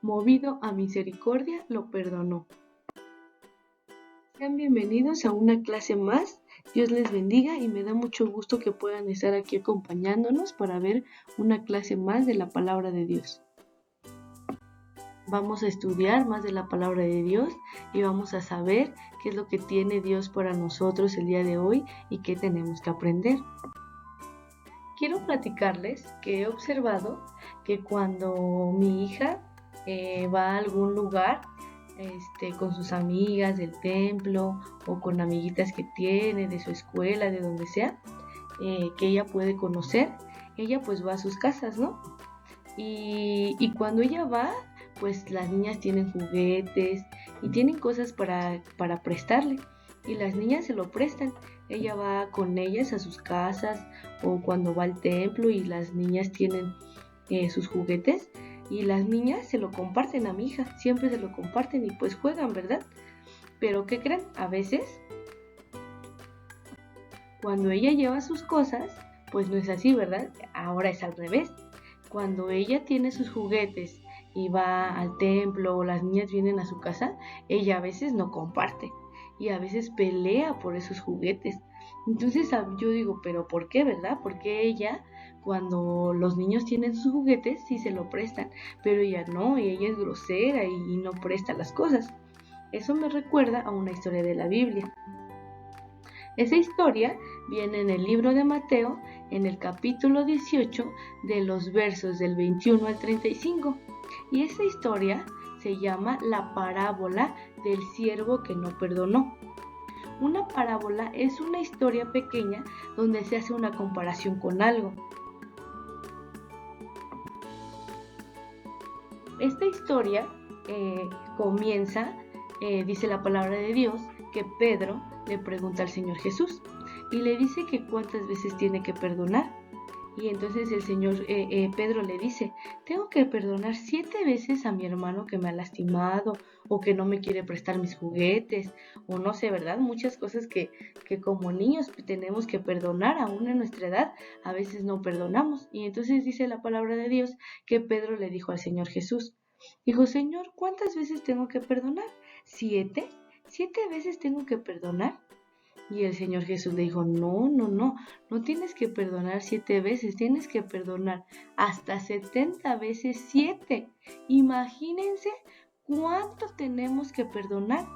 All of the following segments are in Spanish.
movido a misericordia, lo perdonó. Sean bienvenidos a una clase más. Dios les bendiga y me da mucho gusto que puedan estar aquí acompañándonos para ver una clase más de la palabra de Dios. Vamos a estudiar más de la palabra de Dios y vamos a saber qué es lo que tiene Dios para nosotros el día de hoy y qué tenemos que aprender. Quiero platicarles que he observado que cuando mi hija va a algún lugar con sus amigas del templo o con amiguitas que tiene de su escuela, de donde sea, que ella puede conocer, ella pues va a sus casas, ¿no? Y cuando ella va, pues las niñas tienen juguetes y tienen cosas para prestarle y las niñas se lo prestan. Ella va con ellas a sus casas o cuando va al templo y las niñas tienen sus juguetes y las niñas se lo comparten a mi hija, siempre se lo comparten y pues juegan, ¿verdad? Pero ¿qué creen? A veces cuando ella lleva sus cosas, pues no es así, ¿verdad? Ahora es al revés. Cuando ella tiene sus juguetes y va al templo o las niñas vienen a su casa, ella a veces no comparte y a veces pelea por esos juguetes. Entonces yo digo, ¿pero por qué, verdad? Porque ella, cuando los niños tienen sus juguetes, sí se lo prestan, pero ella no, y ella es grosera y no presta las cosas. Eso me recuerda a una historia de la Biblia. Esa historia viene en el libro de Mateo, en el capítulo 18, de los versos del 21 al 35. Y esa historia se llama la parábola del siervo que no perdonó. Una parábola es una historia pequeña donde se hace una comparación con algo. Esta historia comienza, dice la palabra de Dios, que Pedro le pregunta al Señor Jesús y le dice que cuántas veces tiene que perdonar. Y entonces el Señor Pedro le dice, tengo que perdonar 7 veces a mi hermano que me ha lastimado o que no me quiere prestar mis juguetes o no sé, ¿verdad? Muchas cosas que como niños tenemos que perdonar aún en nuestra edad, a veces no perdonamos. Y entonces dice la palabra de Dios que Pedro le dijo al Señor Jesús, dijo, Señor, ¿cuántas veces tengo que perdonar? ¿7? ¿7 veces tengo que perdonar? Y el Señor Jesús le dijo, no tienes que perdonar 7 veces, tienes que perdonar hasta 70 veces 7. Imagínense cuánto tenemos que perdonar.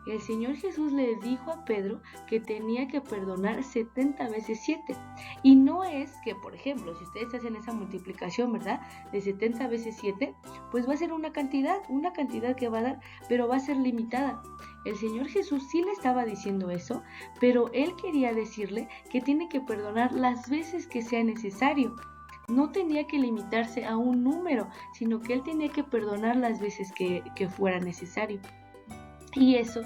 El Señor Jesús le dijo a Pedro que tenía que perdonar 70 veces 7. Y no es que, por ejemplo, si ustedes hacen esa multiplicación, ¿verdad? De 70 veces 7, pues va a ser una cantidad que va a dar, pero va a ser limitada. El Señor Jesús sí le estaba diciendo eso, pero Él quería decirle que tiene que perdonar las veces que sea necesario. No tenía que limitarse a un número, sino que Él tenía que perdonar las veces que fuera necesario. Y eso,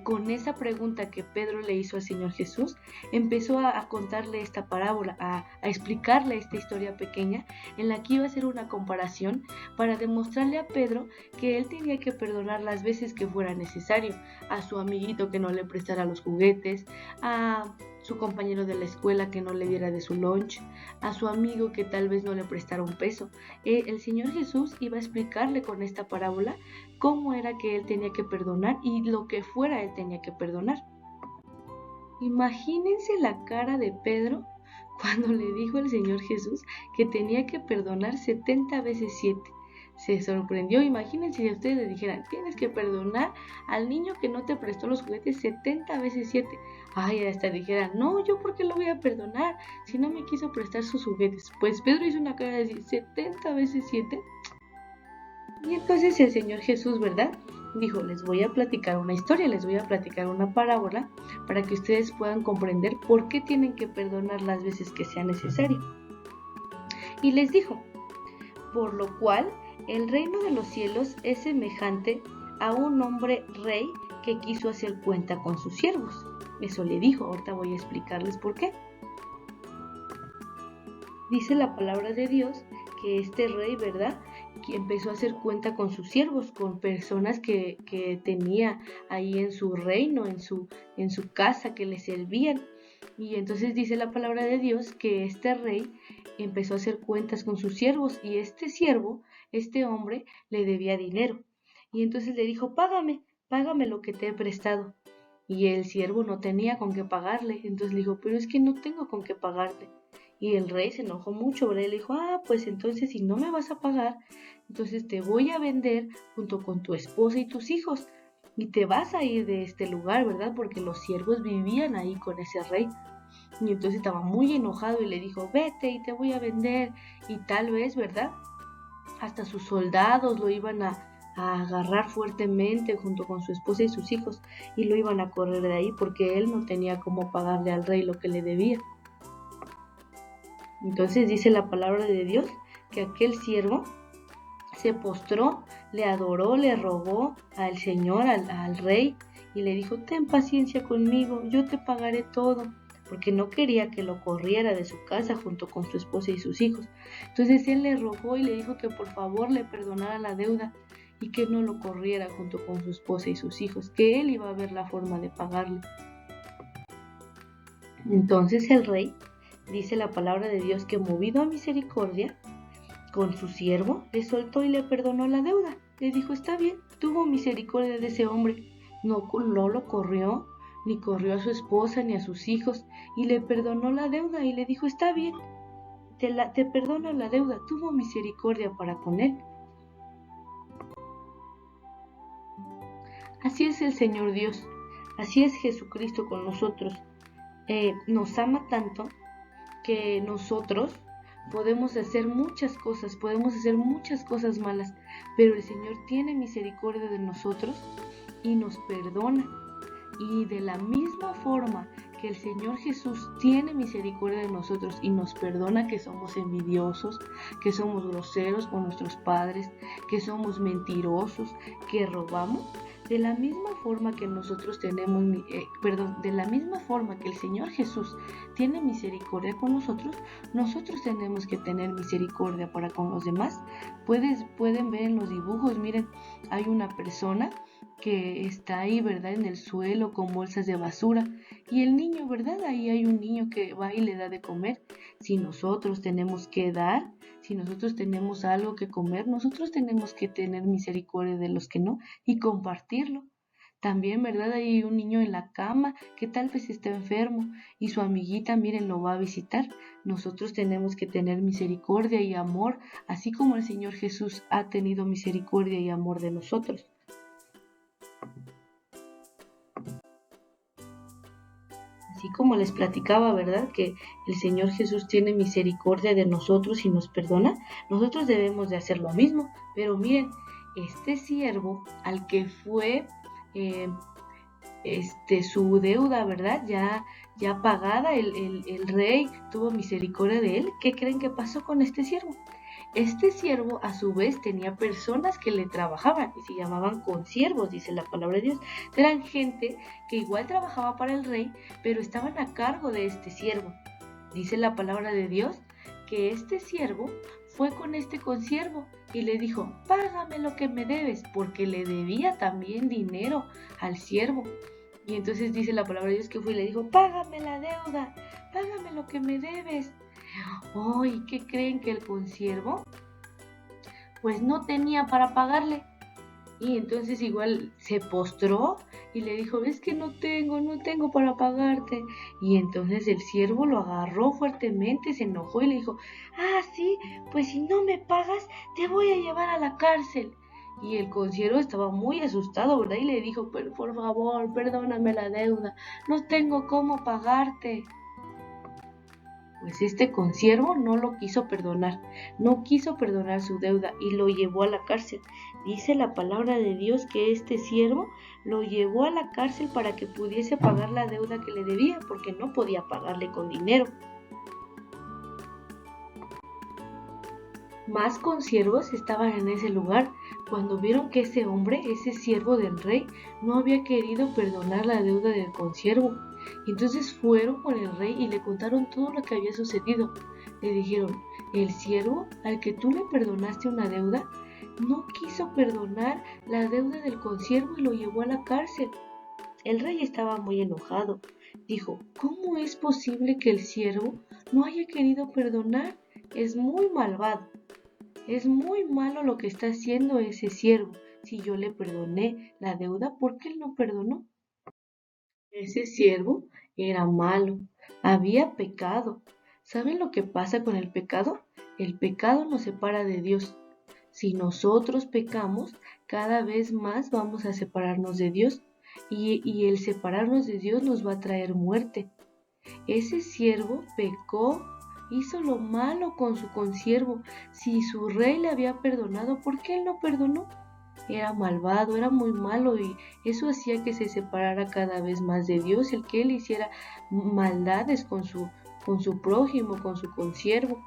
con esa pregunta que Pedro le hizo al Señor Jesús, empezó a contarle esta parábola, a explicarle esta historia pequeña en la que iba a hacer una comparación para demostrarle a Pedro que él tenía que perdonar las veces que fuera necesario, a su amiguito que no le prestara los juguetes, a su compañero de la escuela que no le diera de su lunch, a su amigo que tal vez no le prestara un peso. El Señor Jesús iba a explicarle con esta parábola cómo era que él tenía que perdonar y lo que fuera él tenía que perdonar. Imagínense la cara de Pedro cuando le dijo el Señor Jesús que tenía que perdonar 70 veces 7. Se sorprendió. Imagínense si ustedes le dijeran, tienes que perdonar al niño que no te prestó los juguetes 70 veces 7. Ay, hasta dijeran, no, ¿yo por qué lo voy a perdonar si no me quiso prestar sus juguetes? Pues Pedro hizo una cara de decir, 70 veces 7. Y entonces el Señor Jesús, ¿verdad? Dijo, les voy a platicar una historia, les voy a platicar una parábola para que ustedes puedan comprender por qué tienen que perdonar las veces que sea necesario. Y les dijo, por lo cual el reino de los cielos es semejante a un hombre rey que quiso hacer cuenta con sus siervos. Eso le dijo, ahorita voy a explicarles por qué. Dice la palabra de Dios que este rey, ¿verdad?, que empezó a hacer cuenta con sus siervos, con personas que tenía ahí en su reino, en su casa, que le servían. Y entonces dice la palabra de Dios que este rey empezó a hacer cuentas con sus siervos y este siervo este hombre le debía dinero. Y entonces le dijo, págame lo que te he prestado. Y el siervo no tenía con qué pagarle. Entonces le dijo, pero es que no tengo con qué pagarte. Y el rey se enojó mucho, ¿verdad? Y le dijo, pues entonces si no me vas a pagar, entonces te voy a vender junto con tu esposa y tus hijos. Y te vas a ir de este lugar, ¿verdad? Porque los siervos vivían ahí con ese rey. Y entonces estaba muy enojado y le dijo, vete y te voy a vender. Y tal vez, ¿verdad? Hasta sus soldados lo iban a agarrar fuertemente junto con su esposa y sus hijos y lo iban a correr de ahí porque él no tenía cómo pagarle al rey lo que le debía. Entonces dice la palabra de Dios que aquel siervo se postró, le adoró, le rogó al Señor, al rey, y le dijo, ten paciencia conmigo, yo te pagaré todo, porque no quería que lo corriera de su casa junto con su esposa y sus hijos. Entonces él le rogó y le dijo que por favor le perdonara la deuda y que no lo corriera junto con su esposa y sus hijos, que él iba a ver la forma de pagarle. Entonces el rey, dice la palabra de Dios, que movido a misericordia, con su siervo, le soltó y le perdonó la deuda. Le dijo, está bien, tuvo misericordia de ese hombre. No lo corrió, ni corrió a su esposa, ni a sus hijos, y le perdonó la deuda y le dijo, está bien, te perdono la deuda, tuvo misericordia para con él. Así es el Señor Dios, así es Jesucristo con nosotros. Nos ama tanto que nosotros podemos hacer muchas cosas malas, pero el Señor tiene misericordia de nosotros y nos perdona. Y de la misma forma que el Señor Jesús tiene misericordia de nosotros y nos perdona que somos envidiosos, que somos groseros con nuestros padres, que somos mentirosos, que robamos, de la misma forma que nosotros tenemos, de la misma forma que el Señor Jesús tiene misericordia con nosotros, nosotros tenemos que tener misericordia para con los demás. Pueden ver en los dibujos, miren, hay una persona que está ahí, ¿verdad? En el suelo con bolsas de basura. Y el niño, ¿verdad? Ahí hay un niño que va y le da de comer. Si nosotros tenemos que dar, si nosotros tenemos algo que comer, nosotros tenemos que tener misericordia de los que no y compartirlo. También, ¿verdad? Hay un niño en la cama que tal vez está enfermo y su amiguita, miren, lo va a visitar. Nosotros tenemos que tener misericordia y amor, así como el Señor Jesús ha tenido misericordia y amor de nosotros. Así como les platicaba, ¿verdad? Que el Señor Jesús tiene misericordia de nosotros y nos perdona, nosotros debemos de hacer lo mismo. Pero miren, este siervo al que fue su deuda, ¿verdad? Ya pagada, el rey tuvo misericordia de él. ¿Qué creen que pasó con este siervo? Este siervo a su vez tenía personas que le trabajaban y se llamaban consiervos, dice la palabra de Dios. Eran gente que igual trabajaba para el rey, pero estaban a cargo de este siervo. Dice la palabra de Dios que este siervo fue con este consiervo y le dijo, págame lo que me debes, porque le debía también dinero al siervo. Y entonces dice la palabra de Dios que fue y le dijo, págame la deuda, págame lo que me debes. ¿Y qué creen que el consiervo? Pues no tenía para pagarle. Y entonces igual se postró y le dijo, es que no tengo para pagarte. Y entonces el siervo lo agarró fuertemente, se enojó y le dijo, sí, pues si no me pagas, te voy a llevar a la cárcel. Y el consiervo estaba muy asustado, ¿verdad? Y le dijo, pero por favor, perdóname la deuda, no tengo cómo pagarte. Pues este consiervo no lo quiso perdonar, no quiso perdonar su deuda y lo llevó a la cárcel. Dice la palabra de Dios que este siervo lo llevó a la cárcel para que pudiese pagar la deuda que le debía, porque no podía pagarle con dinero. Más consiervos estaban en ese lugar cuando vieron que ese hombre, ese siervo del rey, no había querido perdonar la deuda del consiervo. Y entonces fueron con el rey y le contaron todo lo que había sucedido. Le dijeron, el siervo al que tú le perdonaste una deuda, no quiso perdonar la deuda del consiervo y lo llevó a la cárcel. El rey estaba muy enojado. Dijo, ¿cómo es posible que el siervo no haya querido perdonar? Es muy malvado. es muy malo lo que está haciendo ese siervo. Si yo le perdoné la deuda, ¿por qué él no perdonó? Ese siervo era malo, había pecado. ¿Saben lo que pasa con el pecado? El pecado nos separa de Dios. Si nosotros pecamos, cada vez más vamos a separarnos de Dios y el separarnos de Dios nos va a traer muerte. Ese siervo pecó, hizo lo malo con su consiervo. Si su rey le había perdonado, ¿por qué él no perdonó? Era malvado, era muy malo y eso hacía que se separara cada vez más de Dios, el que él hiciera maldades con su prójimo, con su consiervo.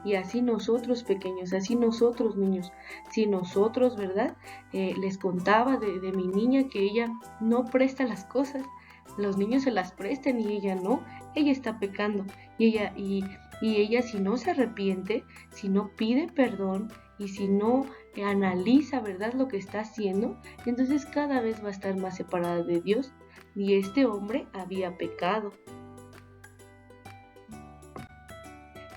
Y así nosotros pequeños, así nosotros niños, si nosotros, ¿verdad? Les contaba de mi niña que ella no presta las cosas, los niños se las prestan y ella no, ella está pecando y ella si no se arrepiente, si no pide perdón y si no analiza, ¿verdad?, lo que está haciendo, entonces cada vez va a estar más separada de Dios. Y este hombre había pecado.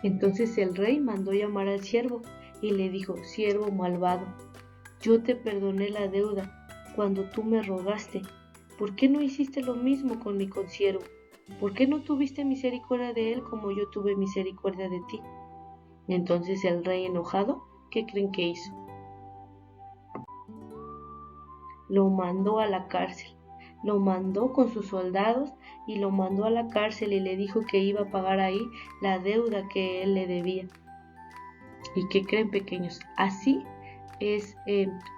Entonces el rey mandó llamar al siervo y le dijo: siervo malvado, yo te perdoné la deuda cuando tú me rogaste. ¿Por qué no hiciste lo mismo con mi consiervo? ¿Por qué no tuviste misericordia de él como yo tuve misericordia de ti? Entonces el rey enojado, ¿qué creen que hizo? Lo mandó a la cárcel. Lo mandó con sus soldados y lo mandó a la cárcel y le dijo que iba a pagar ahí la deuda que él le debía. ¿Y qué creen, pequeños? Así es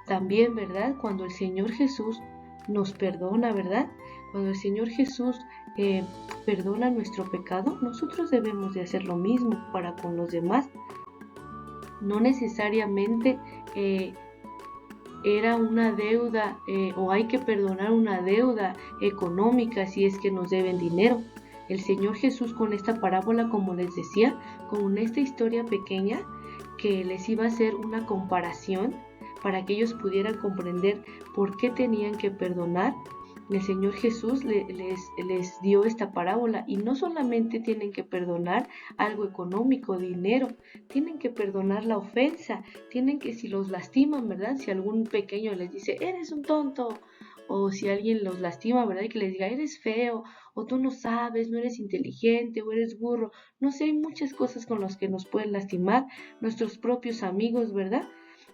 también, ¿verdad? Cuando el Señor Jesús nos perdona, ¿verdad? Cuando el Señor Jesús perdona nuestro pecado, nosotros debemos de hacer lo mismo para con los demás. No necesariamente era una deuda o hay que perdonar una deuda económica si es que nos deben dinero. El Señor Jesús con esta parábola, como les decía, con esta historia pequeña que les iba a hacer una comparación para que ellos pudieran comprender por qué tenían que perdonar, el Señor Jesús les dio esta parábola y no solamente tienen que perdonar algo económico, dinero, tienen que perdonar la ofensa, tienen que, si los lastiman, ¿verdad? Si algún pequeño les dice, eres un tonto, o si alguien los lastima, ¿verdad? Y que les diga, eres feo, o tú no sabes, no eres inteligente, o eres burro, no sé, hay muchas cosas con las que nos pueden lastimar nuestros propios amigos, ¿verdad?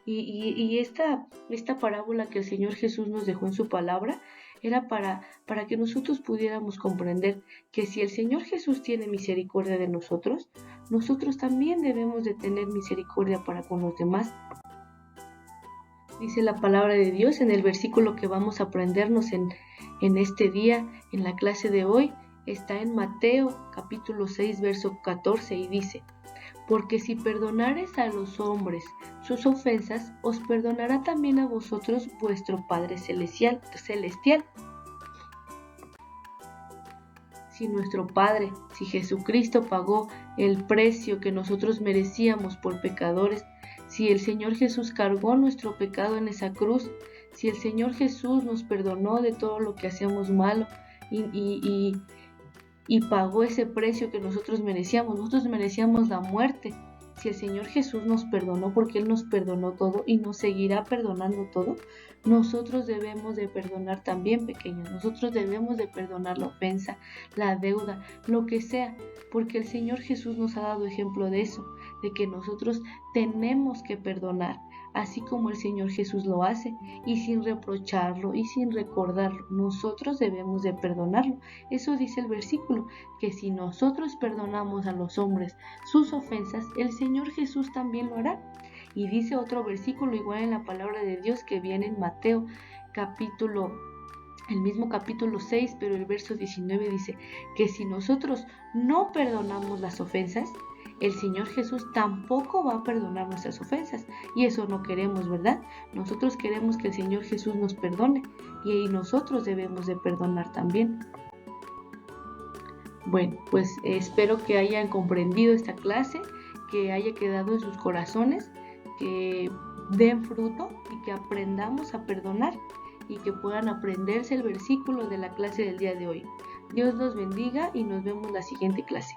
Y esta parábola que el Señor Jesús nos dejó en su palabra era para que nosotros pudiéramos comprender que si el Señor Jesús tiene misericordia de nosotros, nosotros también debemos de tener misericordia para con los demás. Dice la palabra de Dios en el versículo que vamos a aprendernos en este día, en la clase de hoy, está en Mateo capítulo 6, verso 14 y dice: porque si perdonares a los hombres sus ofensas, os perdonará también a vosotros vuestro Padre celestial. Si nuestro Padre, si Jesucristo pagó el precio que nosotros merecíamos por pecadores, si el Señor Jesús cargó nuestro pecado en esa cruz, si el Señor Jesús nos perdonó de todo lo que hacíamos malo y pagó ese precio que nosotros merecíamos la muerte. Si el Señor Jesús nos perdonó porque Él nos perdonó todo y nos seguirá perdonando todo, nosotros debemos de perdonar también, pequeños. Nosotros debemos de perdonar la ofensa, la deuda, lo que sea, porque el Señor Jesús nos ha dado ejemplo de eso, de que nosotros tenemos que perdonar, así como el Señor Jesús lo hace, y sin reprocharlo y sin recordarlo, nosotros debemos de perdonarlo. Eso dice el versículo, que si nosotros perdonamos a los hombres sus ofensas, el Señor Jesús también lo hará. Y dice otro versículo igual en la palabra de Dios que viene en Mateo el mismo capítulo 6, pero el verso 19 dice que si nosotros no perdonamos las ofensas, el Señor Jesús tampoco va a perdonar nuestras ofensas. Y eso no queremos, ¿verdad? Nosotros queremos que el Señor Jesús nos perdone y nosotros debemos de perdonar también. Bueno, pues espero que hayan comprendido esta clase, que haya quedado en sus corazones, que den fruto y que aprendamos a perdonar y que puedan aprenderse el versículo de la clase del día de hoy. Dios los bendiga y nos vemos la siguiente clase.